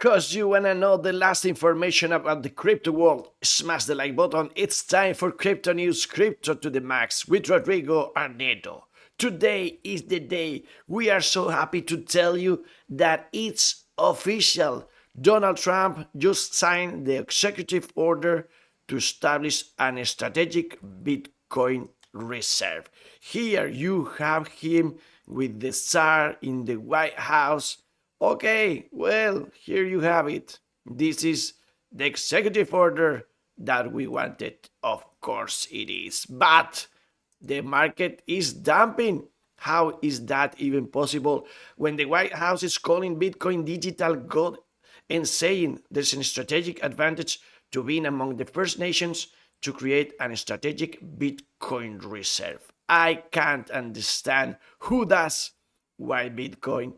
Cause you wanna know the last information about the crypto world, smash the like button. It's time for Crypto News, Crypto to the Max with Rodrigo Arnedo. Today is the day. We are so happy to tell you that it's official. Donald Trump just signed the executive order to establish an strategic Bitcoin reserve. Here you have him with the Tsar in the White House. Okay, well, here you have it. This is the executive order that we wanted. Of course it is. But the market is dumping. How is that even possible when the White House is calling Bitcoin digital gold and saying there's a strategic advantage to being among the first nations to create a strategic Bitcoin reserve? I can't understand who does why Bitcoin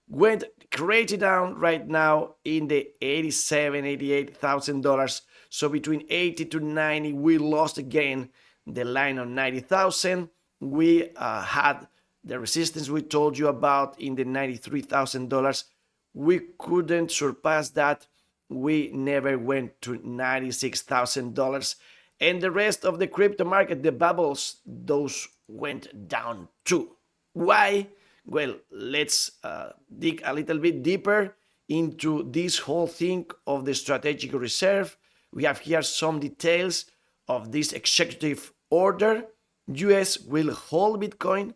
went crazy down right now in the $88,000. So between 80 to 90, we lost again the line on 90,000. We had the resistance we told you about in the $93,000. We couldn't surpass that. We never went to $96,000. And the rest of the crypto market, the bubbles, those went down too. Why? Well, let's dig a little bit deeper into this whole thing of the strategic reserve. We have here some details of this executive order. US will hold Bitcoin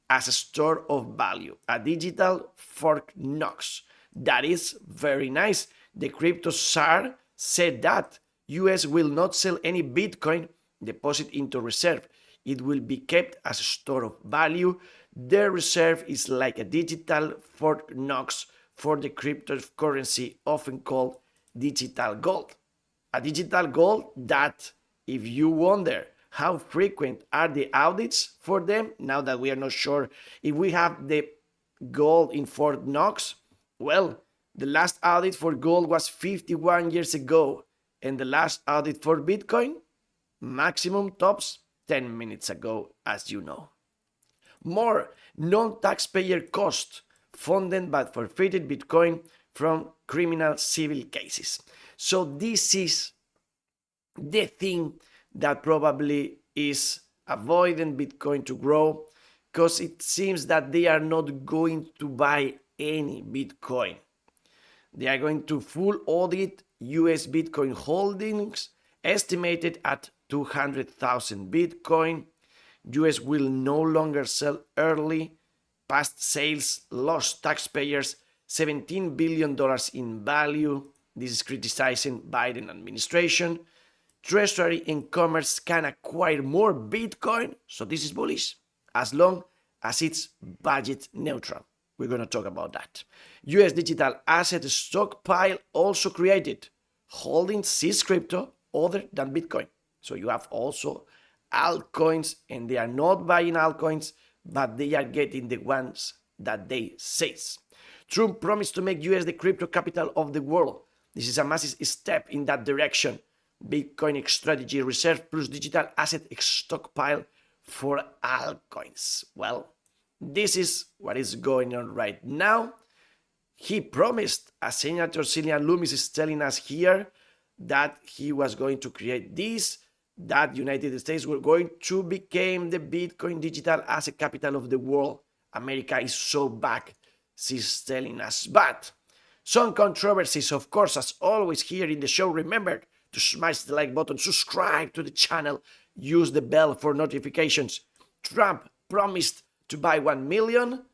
as a store of value, a digital Fort Knox. That is very nice. The crypto czar said that US will not sell any Bitcoin deposit into reserve. It will be kept as a store of value. The reserve is like a digital Fort Knox for the cryptocurrency, often called digital gold. A digital gold that, if you wonder how frequent are the audits for them, now that we are not sure if we have the gold in Fort Knox, well, the last audit for gold was 51 years ago, and the last audit for Bitcoin, maximum tops 10 minutes ago, as you know. More non-taxpayer cost funded but forfeited Bitcoin from criminal civil cases. So this is the thing that probably is avoiding Bitcoin to grow, because it seems that they are not going to buy any Bitcoin. They are going to full audit US Bitcoin holdings estimated at 200,000 Bitcoin. US will no longer sell early. Past sales lost taxpayers $17 billion in value. This is criticizing Biden administration. Treasury and Commerce can acquire more Bitcoin, so this is bullish, as long as it's budget neutral. We're going to talk about that. US digital asset stockpile also created, holding seized crypto other than Bitcoin. So you have also altcoins, and they are not buying altcoins, but they are getting the ones that they seize. Trump promised to make US the crypto capital of the world. This is a massive step in that direction. Bitcoin strategy reserve plus digital asset stockpile for altcoins. Well, this is what is going on right now. He promised, as Senator Cillian Loomis is telling us here, that he was going to create this, that United States were going to become the Bitcoin digital asset capital of the world. America is so back, she's telling us. But some controversies, of course, as always here in the show. Remember to smash the like button, subscribe to the channel, use the bell for notifications. Trump promised to buy 1 million,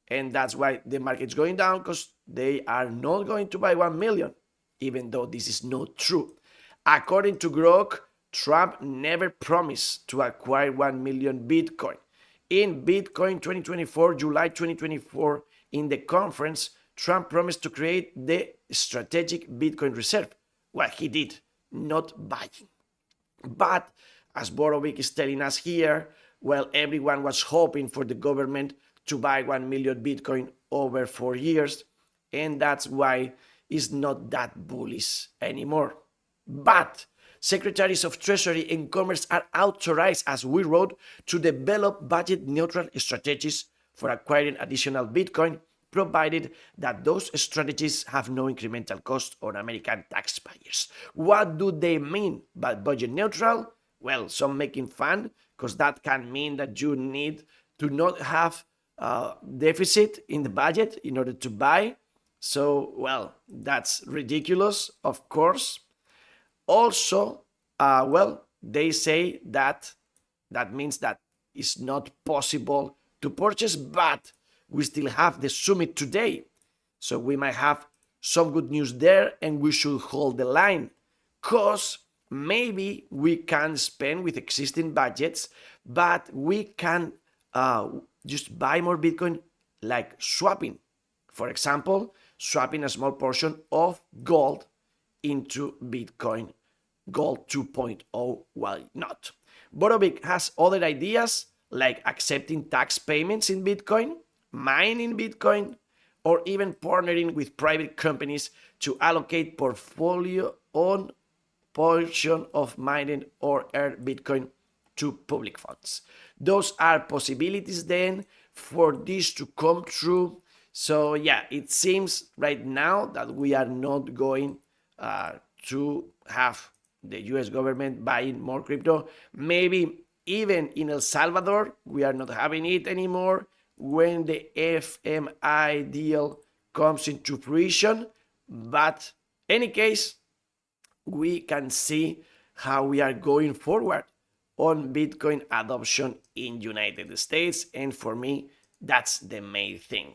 and that's why the market's going down, because they are not going to buy 1 million, even though this is not true. According to Grok, Trump never promised to acquire 1 million Bitcoin. In Bitcoin 2024, July 2024, in the conference, Trump promised to create the strategic Bitcoin reserve. Well, he did, not buying. But as Borovic is telling us here, well, everyone was hoping for the government to buy 1 million Bitcoin over 4 years, and that's why it's not that bullish anymore. But Secretaries of Treasury and Commerce are authorized, as we wrote, to develop budget-neutral strategies for acquiring additional Bitcoin provided that those strategies have no incremental cost on American taxpayers. What do they mean by budget neutral? Well, some making fun, because that can mean that you need to not have deficit in the budget in order to buy. So, well, that's ridiculous, of course. Also, they say that means that it's not possible to purchase, but we still have the summit today. So we might have some good news there, and we should hold the line, because maybe we can spend with existing budgets, but we can just buy more Bitcoin, like swapping. For example, swapping a small portion of gold into Bitcoin Gold 2.0, why not? Borovic has other ideas like accepting tax payments in Bitcoin, mining Bitcoin, or even partnering with private companies to allocate portfolio on portion of mining or earn Bitcoin to public funds. Those are possibilities then for this to come true. So yeah, it seems right now that we are not going to have the US government buying more crypto. Maybe even in El Salvador, we are not having it anymore when the FMI deal comes into fruition. But in any case, we can see how we are going forward on Bitcoin adoption in United States. And for me, that's the main thing.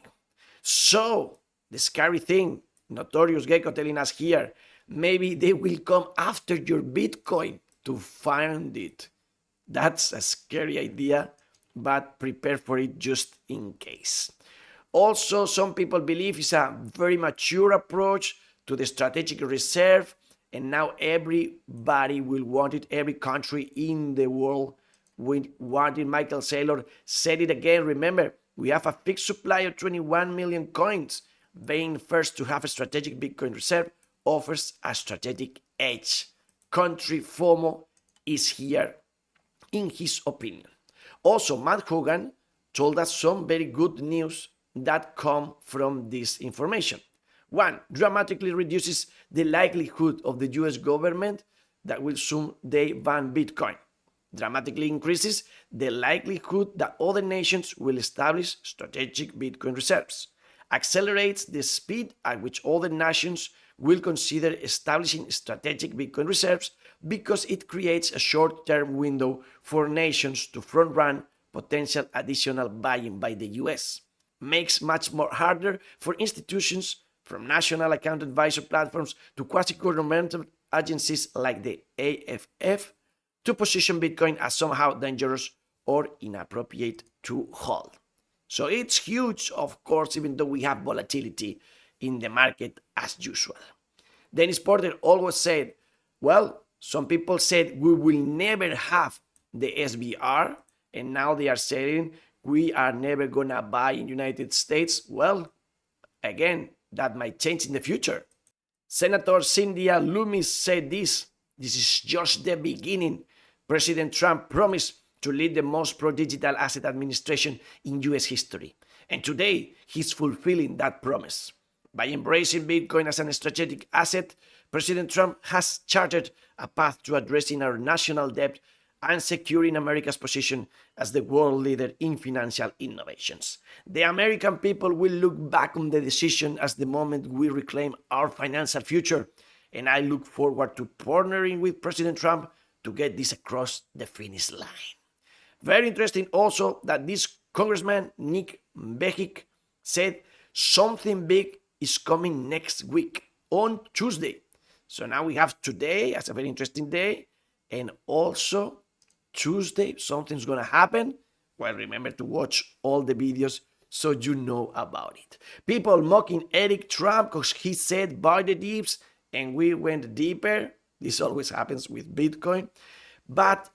So the scary thing, Notorious Gecko telling us here, maybe they will come after your Bitcoin to find it. That's a scary idea, but prepare for it just in case. Also, some people believe it's a very mature approach to the strategic reserve, and now everybody will want it. Every country in the world will want it. Michael Saylor said it again. Remember, we have a fixed supply of 21 million coins. Being first to have a strategic Bitcoin reserve offers a strategic edge. Country FOMO is here, in his opinion. Also, Matt Hogan told us some very good news that come from this information. One, dramatically reduces the likelihood of the US government that will someday ban Bitcoin. Dramatically increases the likelihood that other nations will establish strategic Bitcoin reserves. Accelerates the speed at which other nations will consider establishing strategic Bitcoin reserves, because it creates a short-term window for nations to front-run potential additional buying by the US. Makes much more harder for institutions, from national account advisor platforms to quasi-governmental agencies like the AFF, to position Bitcoin as somehow dangerous or inappropriate to hold. So it's huge, of course, even though we have volatility in the market as usual. Dennis Porter always said, well, some people said we will never have the SBR, and now they are saying we are never gonna buy in United States. Well, again, that might change in the future. Senator Cynthia Loomis said this is just the beginning. President Trump promised to lead the most pro-digital asset administration in US history. And today, he's fulfilling that promise. By embracing Bitcoin as a strategic asset, President Trump has charted a path to addressing our national debt and securing America's position as the world leader in financial innovations. The American people will look back on the decision as the moment we reclaim our financial future, and I look forward to partnering with President Trump to get this across the finish line. Very interesting also that this Congressman Nick Behik said something big is coming next week on Tuesday. So now we have today as a very interesting day, and also Tuesday something's gonna happen. Well, remember to watch all the videos so you know about it. People mocking Eric Trump because he said buy the dips, and we went deeper. This always happens with Bitcoin. But,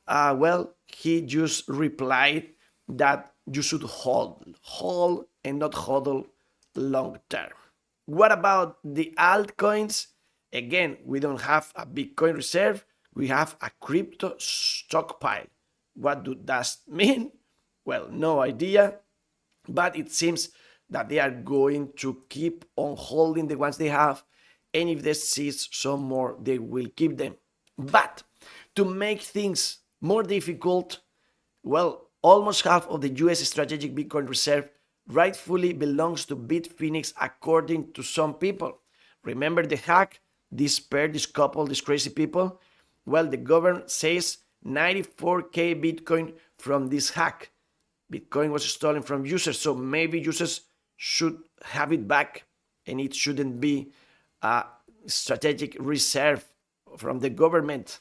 he just replied that you should hold and not hodl long term. What about the altcoins? Again, we don't have a Bitcoin reserve. We have a crypto stockpile. What does that mean? Well, no idea. But it seems that they are going to keep on holding the ones they have, and if they seize some more, they will keep them. But to make things more difficult, well, almost half of the US strategic Bitcoin reserve rightfully belongs to Bitfinex, according to some people. Remember the hack? This pair, this couple, these crazy people? Well, the government says 94K Bitcoin from this hack. Bitcoin was stolen from users, so maybe users should have it back, and it shouldn't be a strategic reserve from the government.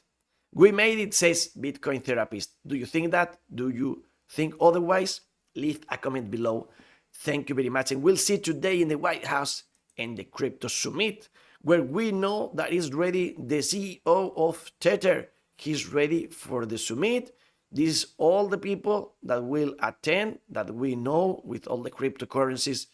We made it, says Bitcoin therapist. Do you think that? Do you think otherwise? Leave a comment below. Thank you very much, and we'll see today in the White House and the Crypto Summit, where we know that is ready the CEO of Tether. He's ready for the summit. This is all the people that will attend, that we know with all the cryptocurrencies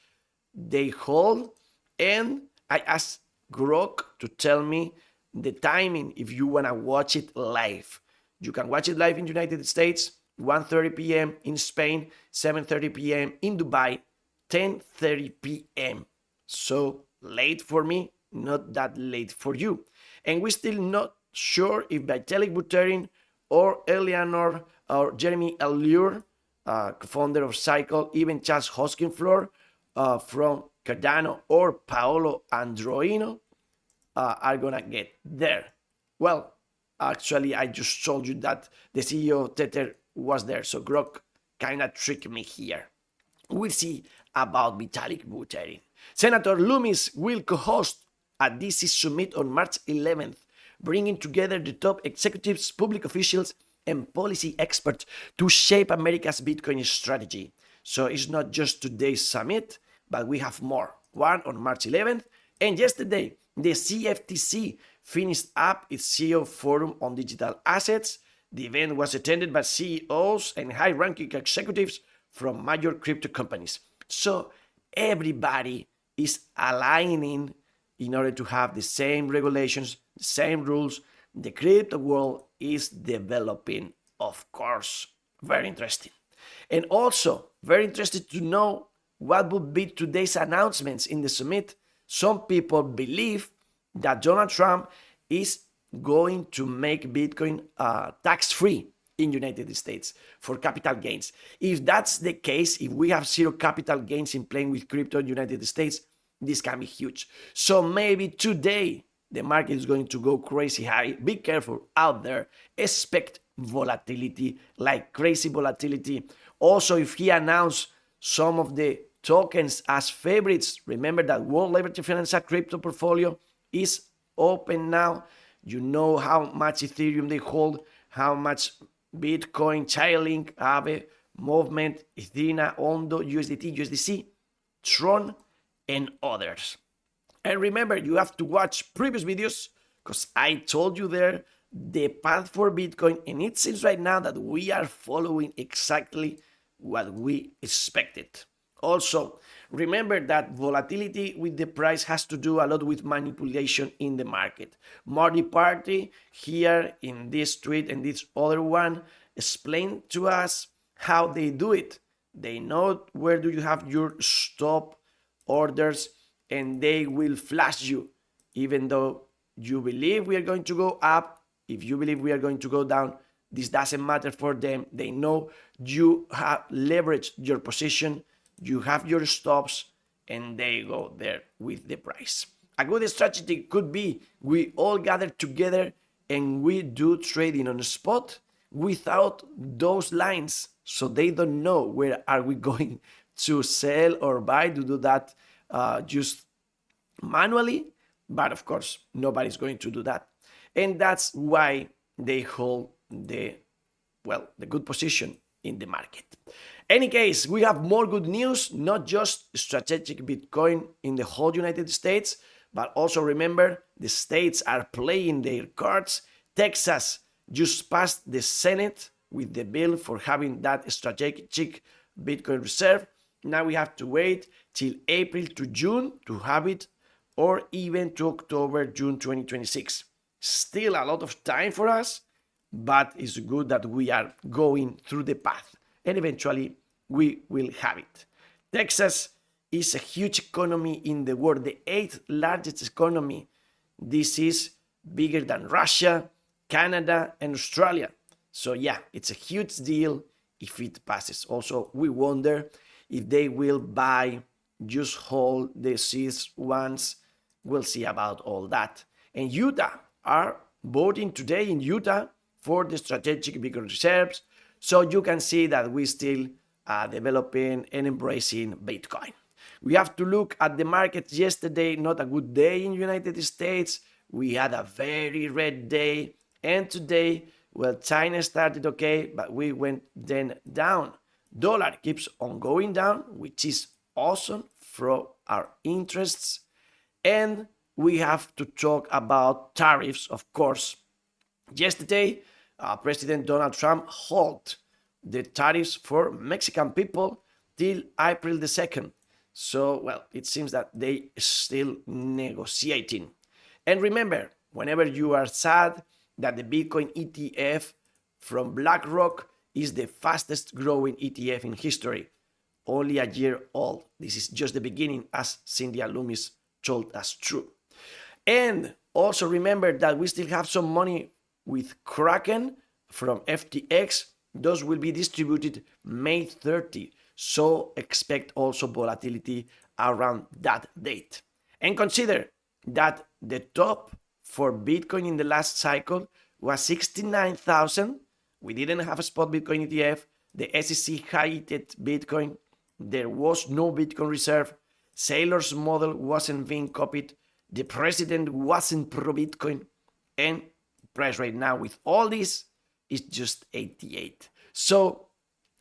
they hold. And I asked Grok to tell me the timing if you want to watch it live. You can watch it live in the United States, 1:30 p.m. in Spain, 7:30 p.m. in Dubai, 10:30 p.m. So late for me, not that late for you. And we're still not sure if Vitalik Buterin or Eleanor or Jeremy Allure, co-founder of Cycle, even Charles Hoskinflor from Cardano, or Paolo Androino are gonna get there. Well, actually, I just told you that the CEO of Tether was there, so Grok kind of tricked me here. We'll see about Vitalik Buterin. Senator Loomis will co-host a DC summit on March 11th, bringing together the top executives, public officials, and policy experts to shape America's Bitcoin strategy. So it's not just today's summit, but we have more. One on March 11th, and yesterday, the CFTC finished up its CEO Forum on Digital Assets. The event was attended by CEOs and high-ranking executives from major crypto companies. So everybody is aligning in order to have the same regulations, the same rules. The crypto world is developing, of course. Very interesting. And also, very interested to know what would be today's announcements in the summit. Some people believe that Donald Trump is going to make Bitcoin tax-free in the United States for capital gains. If that's the case, if we have zero capital gains in playing with crypto in the United States, this can be huge. So maybe today the market is going to go crazy high. Be careful out there. Expect volatility, like crazy volatility. Also, if he announced some of the tokens as favorites, remember that World Liberty Financial crypto portfolio is open now. You know how much Ethereum they hold, how much Bitcoin, Chainlink, Aave, Movement, Ethereum, Ondo, USDT, USDC, Tron, and others. And remember, you have to watch previous videos because I told you there the path for Bitcoin, and it seems right now that we are following exactly what we expected. Also, remember that volatility with the price has to do a lot with manipulation in the market. Marty Party here in this tweet and this other one explained to us how they do it. They know where do you have your stop orders, and they will flash you. Even though you believe we are going to go up, if you believe we are going to go down, this doesn't matter for them. They know you have leveraged your position, you have your stops, and they go there with the price. A good strategy could be we all gather together and we do trading on the spot without those lines, so they don't know where are we going to sell or buy, to do that just manually. But of course, nobody's going to do that. And that's why they hold the good position in the market. Any case, we have more good news, not just strategic Bitcoin in the whole United States, but also remember the states are playing their cards. Texas just passed the Senate with the bill for having that strategic Bitcoin reserve. Now we have to wait till April to June to have it, or even to October, June 2026. Still a lot of time for us, but it's good that we are going through the path, and eventually we will have it. Texas is a huge economy in the world, the 8th largest economy. This is bigger than Russia, Canada, and Australia. So yeah, it's a huge deal if it passes. Also, we wonder if they will buy, just hold the seeds once. We'll see about all that. And Utah are voting today in Utah for the strategic Bitcoin reserves. So you can see that we still developing and embracing Bitcoin. We have to look at the market yesterday, not a good day in the United States. We had a very red day. And today, well, China started okay, but we went then down. Dollar keeps on going down, which is awesome for our interests. And we have to talk about tariffs, of course. Yesterday, President Donald Trump halted the tariffs for Mexican people till April the 2nd. So, well, it seems that they still negotiating. And remember, whenever you are sad that the Bitcoin ETF from BlackRock is the fastest growing ETF in history, only a year old. This is just the beginning, as Cynthia Loomis told us true. And also remember that we still have some money with Kraken from FTX. Those will be distributed May 30. So expect also volatility around that date. And consider that the top for Bitcoin in the last cycle was 69,000. We didn't have a spot Bitcoin ETF. The SEC hated Bitcoin. There was no Bitcoin reserve. Saylor's model wasn't being copied. The president wasn't pro-Bitcoin. And price right now with all this is just 88. So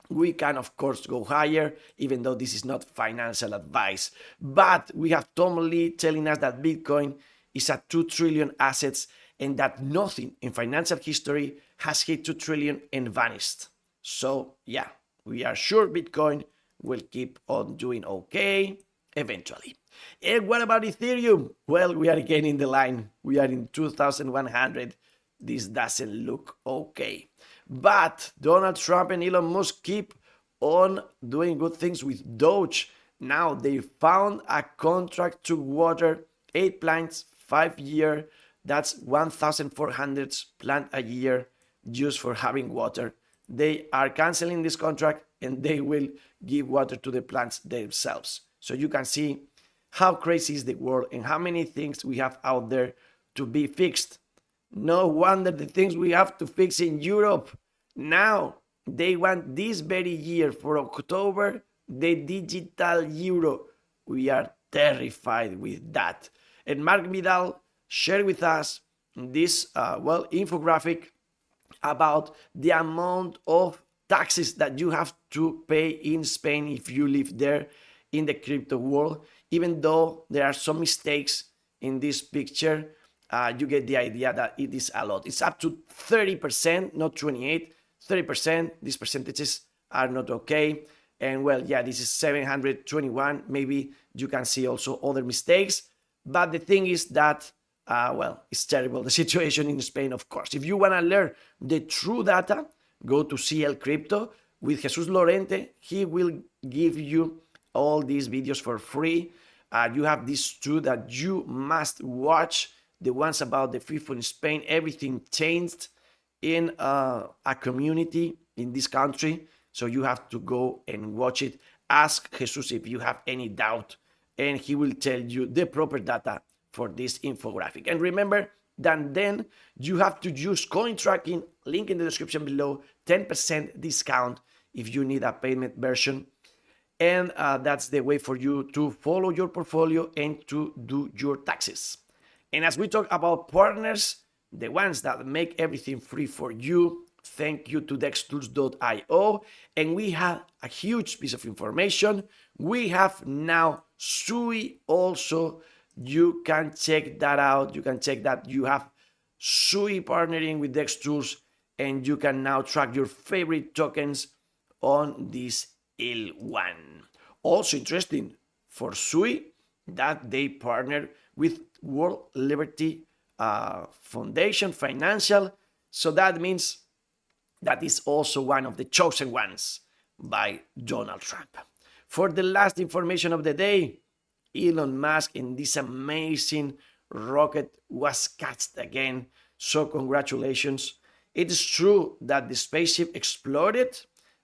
we can, of course, go higher, even though this is not financial advice. But we have Tom Lee telling us that Bitcoin is at 2 trillion assets and that nothing in financial history has hit 2 trillion and vanished. So, yeah, we are sure Bitcoin will keep on doing okay eventually. And what about Ethereum? Well, we are again in the line. We are in 2,100. This doesn't look okay. But Donald Trump and Elon Musk keep on doing good things with Doge. Now they found a contract to water 8 plants, 5 years. That's 1,400 plants a year just for having water. They are canceling this contract and they will give water to the plants themselves. So you can see how crazy is the world and how many things we have out there to be fixed. No wonder the things we have to fix in Europe. Now they want this very year for October, the digital euro. We are terrified with that. And Mark Vidal shared with us this infographic about the amount of taxes that you have to pay in Spain if you live there in the crypto world. Even though there are some mistakes in this picture, you get the idea that it is a lot. It's up to 30%, not 28, 30%. These percentages are not okay. And well, yeah, this is 721. Maybe you can see also other mistakes. But the thing is that, it's terrible, the situation in Spain, of course. If you want to learn the true data, go to CL Crypto with Jesus Lorente. He will give you all these videos for free. You have these two that you must watch. The ones about the FIFA in Spain. Everything changed in a community in this country. So you have to go and watch it. Ask Jesus if you have any doubt, and he will tell you the proper data for this infographic. And remember that then you have to use coin tracking, link in the description below, 10% discount if you need a payment version. And that's the way for you to follow your portfolio and to do your taxes. And as we talk about partners, the ones that make everything free for you, thank you to Dextools.io. And we have a huge piece of information. We have now SUI also. You can check that out. You can check that you have SUI partnering with Dextools, and you can now track your favorite tokens on this L1. Also interesting for SUI that they partner with World Liberty Foundation Financial. So that means that is also one of the chosen ones by Donald Trump. For the last information of the day, Elon Musk and this amazing rocket was catched again. So congratulations. It is true that the spaceship exploded,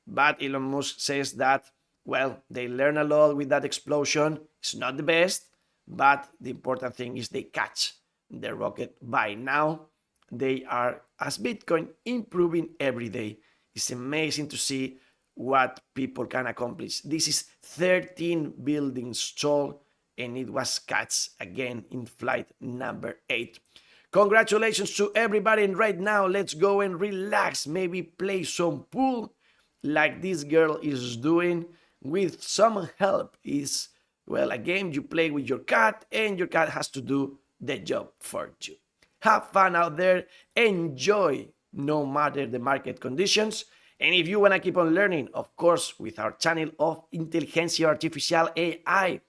but Elon Musk says that, well, they learn a lot with that explosion. It's not the best, but the important thing is they catch the rocket. By now, they are, as Bitcoin, improving every day. It's amazing to see what people can accomplish. This is 13 buildings tall, and it was catched again in flight number 8. Congratulations to everybody, and right now let's go and relax, maybe play some pool like this girl is doing with some help. Is, well, a game you play with your cat, and your cat has to do the job for you. Have fun out there, enjoy no matter the market conditions. And if you want to keep on learning, of course, with our channel of Inteligencia Artificial AI,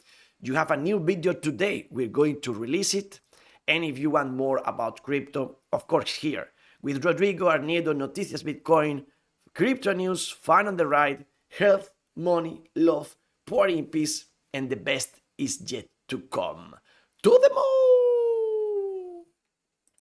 you have a new video today. We're going to release it. And if you want more about crypto, of course, here with Rodrigo Arnedo, Noticias Bitcoin, CryptoNews, Fun on the Ride, Health, Money, Love, Power in Peace, and the best is yet to come. To the moon!